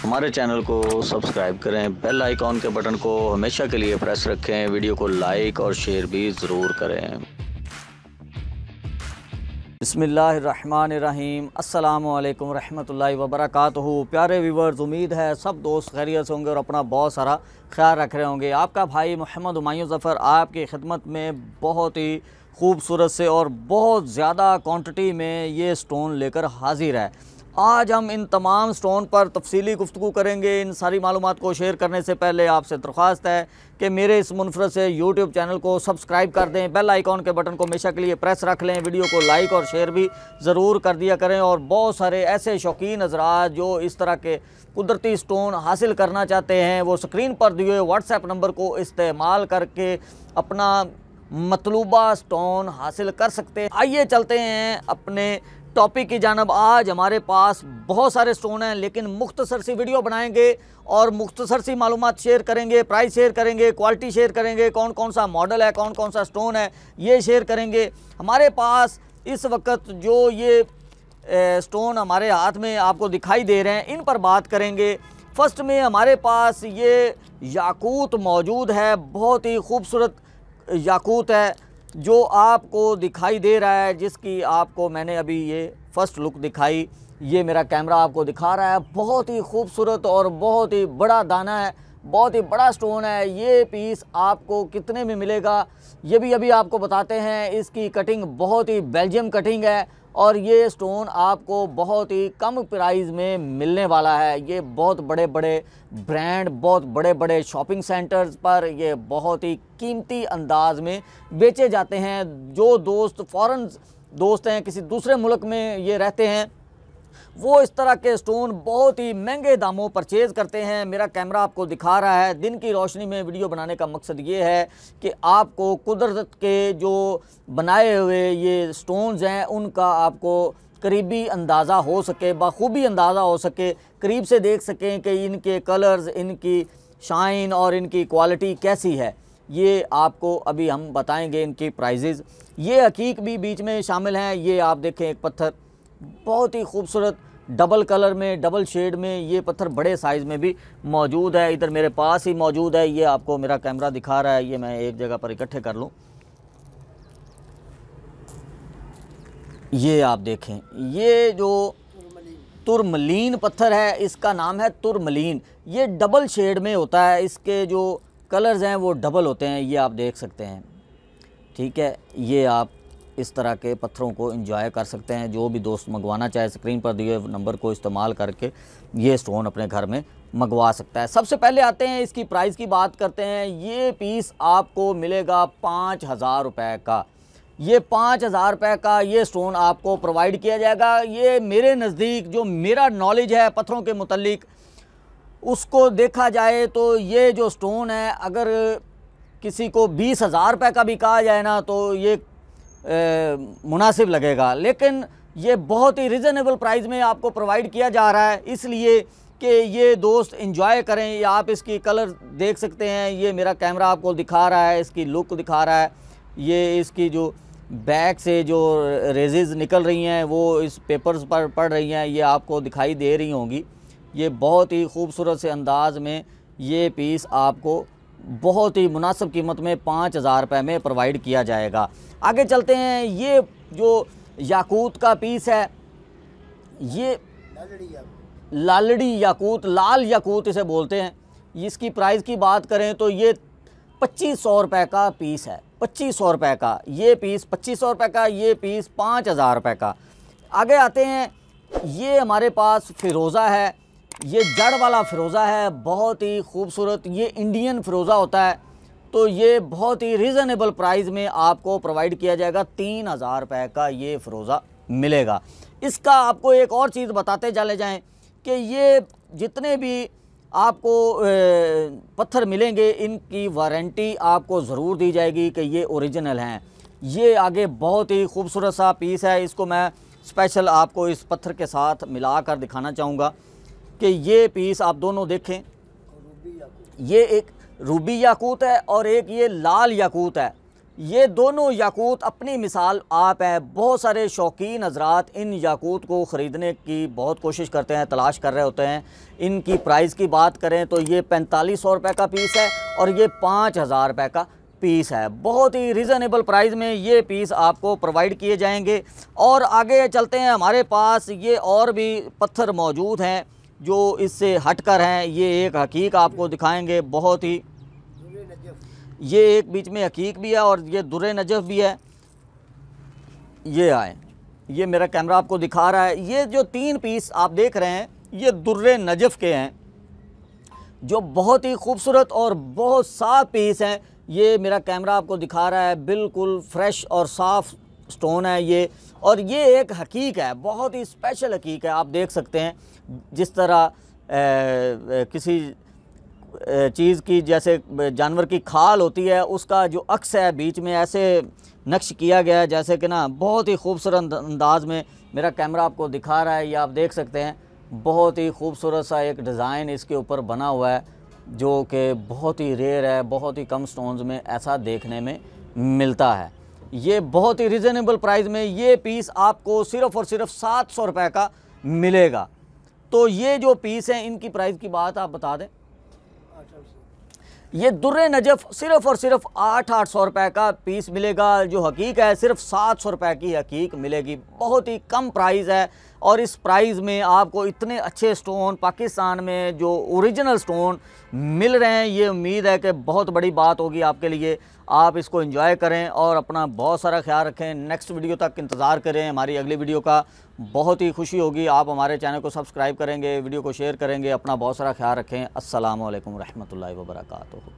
हमारे चैनल को सब्सक्राइब करें, बेल आइकॉन के बटन को हमेशा के लिए प्रेस रखें, वीडियो को लाइक और शेयर भी ज़रूर करें। बिस्मिल्लाहिर्रहमानिर्रहीम, अस्सलामु अलैकुम रहमतुल्लाहि व बरकातुहू। प्यारे व्यूवर्स, उम्मीद है सब दोस्त खैरियत से होंगे और अपना बहुत सारा ख्याल रख रहे होंगे। आपका भाई मोहम्मद हुमायूं ज़फ़र आपकी खिदमत में बहुत ही खूबसूरत से और बहुत ज़्यादा क्वांटिटी में ये स्टोन लेकर हाजिर है। आज हम इन तमाम स्टोन पर तफसीली गुफ्तगू करेंगे। इन सारी मालूमात को शेयर करने से पहले आपसे दरख्वास्त है कि मेरे इस मुनफरद से यूट्यूब चैनल को सब्सक्राइब कर दें, बेल आइकॉन के बटन को हमेशा के लिए प्रेस रख लें, वीडियो को लाइक और शेयर भी ज़रूर कर दिया करें। और बहुत सारे ऐसे शौकीन हज़रात जो इस तरह के कुदरती स्टोन हासिल करना चाहते हैं, वो स्क्रीन पर दिए हुए व्हाट्सएप नंबर को इस्तेमाल करके अपना मतलूबा स्टोन हासिल कर सकते हैं। आइए चलते हैं अपने टॉपिक की जानब। आज हमारे पास बहुत सारे स्टोन हैं, लेकिन मुख्तसर सी वीडियो बनाएंगे और मुख्तसर सी मालूमात शेयर करेंगे, प्राइस शेयर करेंगे, क्वालिटी शेयर करेंगे, कौन कौन सा मॉडल है, कौन कौन सा स्टोन है, ये शेयर करेंगे। हमारे पास इस वक्त जो ये स्टोन हमारे हाथ में आपको दिखाई दे रहे हैं, इन पर बात करेंगे। फर्स्ट में हमारे पास ये याकूत मौजूद है, बहुत ही खूबसूरत याकूत है जो आपको दिखाई दे रहा है, जिसकी आपको मैंने अभी ये फ़र्स्ट लुक दिखाई, ये मेरा कैमरा आपको दिखा रहा है। बहुत ही खूबसूरत और बहुत ही बड़ा दाना है, बहुत ही बड़ा स्टोन है। ये पीस आपको कितने में मिलेगा ये भी अभी आपको बताते हैं। इसकी कटिंग बहुत ही बेल्जियम कटिंग है और ये स्टोन आपको बहुत ही कम प्राइस में मिलने वाला है। ये बहुत बड़े बड़े ब्रांड, बहुत बड़े बड़े शॉपिंग सेंटर्स पर ये बहुत ही कीमती अंदाज में बेचे जाते हैं। जो दोस्त फ़ॉरेन दोस्त हैं, किसी दूसरे मुल्क में ये रहते हैं, वो इस तरह के स्टोन बहुत ही महंगे दामों परचेज़ करते हैं। मेरा कैमरा आपको दिखा रहा है। दिन की रोशनी में वीडियो बनाने का मकसद ये है कि आपको कुदरत के जो बनाए हुए ये स्टोन्स हैं उनका आपको करीबी अंदाज़ा हो सके, बखूबी अंदाज़ा हो सके, करीब से देख सकें कि इनके कलर्स, इनकी शाइन और इनकी क्वालिटी कैसी है। ये आपको अभी हम बताएंगे। इनकी प्राइजेज़, ये हकीक भी बीच में शामिल हैं। ये आप देखें, एक पत्थर बहुत ही खूबसूरत डबल कलर में, डबल शेड में, ये पत्थर बड़े साइज़ में भी मौजूद है। इधर मेरे पास ही मौजूद है, ये आपको मेरा कैमरा दिखा रहा है। ये मैं एक जगह पर इकट्ठे कर लूँ। ये आप देखें, ये जो तुरमलीन पत्थर है, इसका नाम है तुरमलीन। ये डबल शेड में होता है, इसके जो कलर्स हैं वो डबल होते हैं, ये आप देख सकते हैं। ठीक है, ये आप इस तरह के पत्थरों को एंजॉय कर सकते हैं। जो भी दोस्त मंगवाना चाहे, स्क्रीन पर दिए नंबर को इस्तेमाल करके ये स्टोन अपने घर में मंगवा सकता है। सबसे पहले आते हैं इसकी प्राइस की बात करते हैं। ये पीस आपको मिलेगा 5,000 रुपये का। ये 5,000 रुपये का ये स्टोन आपको प्रोवाइड किया जाएगा। ये मेरे नज़दीक जो मेरा नॉलेज है पत्थरों के मुतल्लिक, उसको देखा जाए तो ये जो स्टोन है, अगर किसी को 20,000 रुपये का भी कहा जाए ना तो ये मुनासिब लगेगा, लेकिन ये बहुत ही रिजनेबल प्राइस में आपको प्रोवाइड किया जा रहा है, इसलिए कि ये दोस्त एंजॉय करें। ये आप इसकी कलर देख सकते हैं, ये मेरा कैमरा आपको दिखा रहा है, इसकी लुक दिखा रहा है। ये इसकी जो बैक से जो रेजेस निकल रही हैं वो इस पेपर्स पर पड़ रही हैं, ये आपको दिखाई दे रही होंगी। ये बहुत ही खूबसूरत से अंदाज में ये पीस आपको बहुत ही मुनासिब कीमत में 5,000 रुपये में प्रोवाइड किया जाएगा। आगे चलते हैं। ये जो याकूत का पीस है, ये लालड़ी याकूत, लाल याकूत इसे बोलते हैं। इसकी प्राइस की बात करें तो ये 2,500 रुपये का पीस है। 2,500 रुपये का ये पीस, 2,500 रुपये का ये पीस, 5,000 रुपये का। आगे आते हैं। ये हमारे पास फ़िरोज़ा है, ये जड़ वाला फ़िरोज़ा है, बहुत ही खूबसूरत। ये इंडियन फ़िरोज़ा होता है, तो ये बहुत ही रीज़नेबल प्राइस में आपको प्रोवाइड किया जाएगा। 3,000 रुपये का ये फ़िरोज़ा मिलेगा। इसका आपको एक और चीज़ बताते चले जाएं कि ये जितने भी आपको पत्थर मिलेंगे, इनकी वारंटी आपको ज़रूर दी जाएगी कि ये ओरिजिनल हैं। ये आगे बहुत ही खूबसूरत सा पीस है, इसको मैं स्पेशल आपको इस पत्थर के साथ मिला कर दिखाना चाहूँगा कि ये पीस आप दोनों देखें। ये एक रूबी याकूत है और एक ये लाल याकूत है। ये दोनों याकूत अपनी मिसाल आप है। बहुत सारे शौकीन हजरात इन याकूत को ख़रीदने की बहुत कोशिश करते हैं, तलाश कर रहे होते हैं। इनकी प्राइस की बात करें तो ये 4500 रुपये का पीस है और ये 5000 रुपये का पीस है। बहुत ही रिज़नेबल प्राइस में ये पीस आपको प्रोवाइड किए जाएंगे। और आगे चलते हैं, हमारे पास ये और भी पत्थर मौजूद हैं जो इससे हटकर हैं। ये एक हकीक आपको दिखाएंगे, बहुत ही, ये एक बीच में हकीक भी है और ये दुर्रे नजफ़ भी है। ये आए, ये मेरा कैमरा आपको दिखा रहा है। ये जो 3 पीस आप देख रहे हैं ये दुर्रे नजफ़ के हैं, जो बहुत ही खूबसूरत और बहुत साफ़ पीस हैं। ये मेरा कैमरा आपको दिखा रहा है, बिल्कुल फ्रेश और साफ़ स्टोन है ये। और ये एक हकीक है, बहुत ही स्पेशल हकीक है। आप देख सकते हैं जिस तरह किसी चीज़ की, जैसे जानवर की खाल होती है, उसका जो अक्स है बीच में ऐसे नक्श किया गया है, जैसे कि ना बहुत ही खूबसूरत अंदाज में मेरा कैमरा आपको दिखा रहा है। ये आप देख सकते हैं, बहुत ही खूबसूरत सा एक डिज़ाइन इसके ऊपर बना हुआ है, जो कि बहुत ही रेयर है। बहुत ही कम स्टोन्स में ऐसा देखने में मिलता है। ये बहुत ही रिजनेबल प्राइस में ये पीस आपको सिर्फ़ और सिर्फ 700 रुपये का मिलेगा। तो ये जो पीस हैं इनकी प्राइस की बात आप बता दें। ये दुर्रे नजफ़ सिर्फ़ और सिर्फ 800 रुपये का पीस मिलेगा। जो हकीक है सिर्फ 700 रुपये की हकीक मिलेगी। बहुत ही कम प्राइस है और इस प्राइस में आपको इतने अच्छे स्टोन पाकिस्तान में जो ओरिजिनल स्टोन मिल रहे हैं, ये उम्मीद है कि बहुत बड़ी बात होगी आपके लिए। आप इसको एंजॉय करें और अपना बहुत सारा ख्याल रखें। नेक्स्ट वीडियो तक इंतज़ार करें हमारी अगली वीडियो का। बहुत ही खुशी होगी आप हमारे चैनल को सब्सक्राइब करेंगे, वीडियो को शेयर करेंगे। अपना बहुत सारा ख्याल रखें। अस्सलामु अलैकुम रहमतुल्लाहि व बरकातुहू।